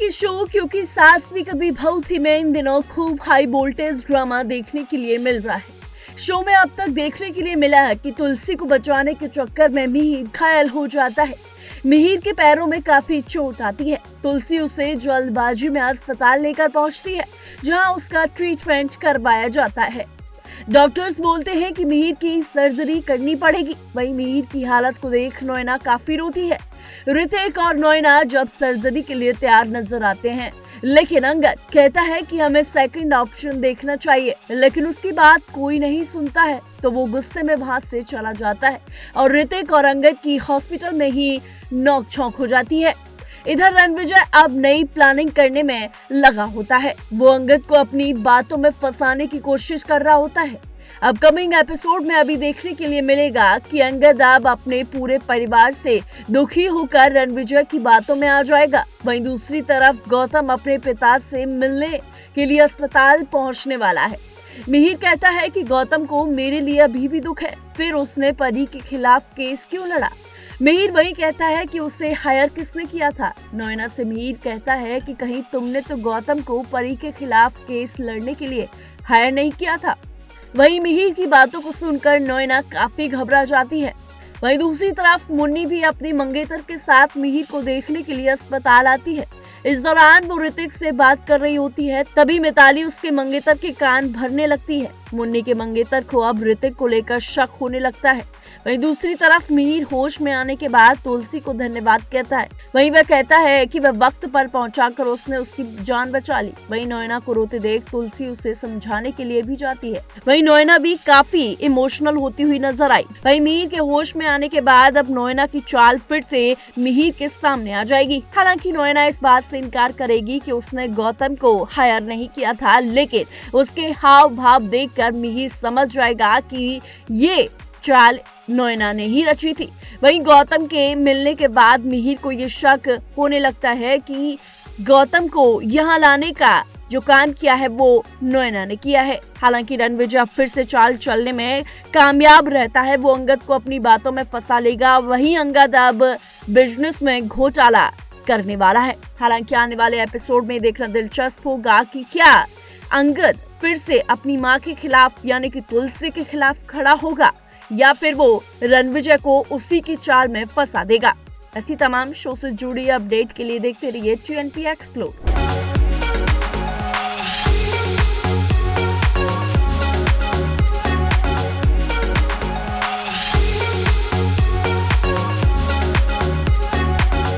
देखिए शो क्योंकि सास भी कभी बहू थी में इन दिनों खूब हाई वोल्टेज ड्रामा देखने के लिए मिल रहा है। शो में अब तक देखने के लिए मिला है कि तुलसी को बचाने के चक्कर में मिहिर घायल हो जाता है। मिहिर के पैरों में काफी चोट आती है। तुलसी उसे जल्दबाजी में अस्पताल लेकर पहुंचती है, जहां उसका ट्रीटमेंट करवाया जाता है। डॉक्टर्स बोलते हैं कि मिहिर की सर्जरी करनी पड़ेगी। वहीं मिहिर की हालत को देख नोएना काफी रोती है। ऋतिक और नोएना जब सर्जरी के लिए तैयार नजर आते हैं, लेकिन अंगद कहता है कि हमें सेकंड ऑप्शन देखना चाहिए, लेकिन उसकी बात कोई नहीं सुनता है, तो वो गुस्से में वहां से चला जाता है और ऋतिक और अंगद की हॉस्पिटल में ही नोक-झोंक हो जाती है। इधर रणविजय अब नई प्लानिंग करने में लगा होता है। वो अंगद को अपनी बातों में फंसाने की कोशिश कर रहा होता है। अपकमिंग एपिसोड में अभी देखने के लिए मिलेगा कि अंगद अब अपने पूरे परिवार से दुखी होकर रणविजय की बातों में आ जाएगा। वहीं दूसरी तरफ गौतम अपने पिता से मिलने के लिए अस्पताल पहुंचने वाला है। मिहिर कहता है कि गौतम को मेरे लिए अभी भी दुख है, फिर उसने परी के खिलाफ केस क्यों लड़ा। मिहिर वही कहता है कि उसे हायर किसने किया था। नोएना से मिहिर कहता है कि कहीं तुमने तो गौतम को परी के खिलाफ केस लड़ने के लिए हायर नहीं किया था। वहीं मिहिर की बातों को सुनकर नोएना काफी घबरा जाती है। वहीं दूसरी तरफ मुन्नी भी अपनी मंगेतर के साथ मिहिर को देखने के लिए अस्पताल आती है। इस दौरान वो ऋतिक से बात कर रही होती है, तभी मिताली उसके मंगेतर के कान भरने लगती है। मुन्नी के मंगेतर को अब ऋतिक को लेकर शक होने लगता है। वहीं दूसरी तरफ मिहिर होश में आने के बाद तुलसी को धन्यवाद कहता है। वहीं वह कहता है कि वह वक्त पर पहुंचाकर उसने उसकी जान बचा ली। वहीं नोएना को रोते देख तुलसी उसे समझाने के लिए भी जाती है। वहीं नोएना भी काफी इमोशनल होती हुई नजर आई। वहीं मिहिर के होश में आने के बाद अब नोएना की चाल फिर से मिहिर के सामने आ जाएगी। हालांकि नोएना इस बात से इनकार करेगी कि उसने गौतम को हायर नहीं किया था, लेकिन उसके हाव भाव देखकर मिहिर समझ जाएगा कि ये चाल नोएना ने ही रची थी। वहीं गौतम के मिलने के बाद मिहिर को ये शक होने लगता है कि गौतम को यहाँ लाने का जो काम किया है वो नोएना ने किया है। हालांकि रणविजय फिर से चाल चलने में कामयाब रहता है। वो अंगद को अपनी बातों में फंसा लेगा। वहीं अंगद अब बिजनेस में घोटाला करने वाला है। हालांकि आने वाले एपिसोड में देखना दिलचस्प होगा कि क्या अंगद फिर से अपनी मां के खिलाफ यानी कि तुलसी के खिलाफ खड़ा होगा या फिर वो रणविजय को उसी की चाल में फंसा देगा। ऐसी तमाम शो से जुड़ी अपडेट के लिए देखते रहिए TNP एक्सप्लोर।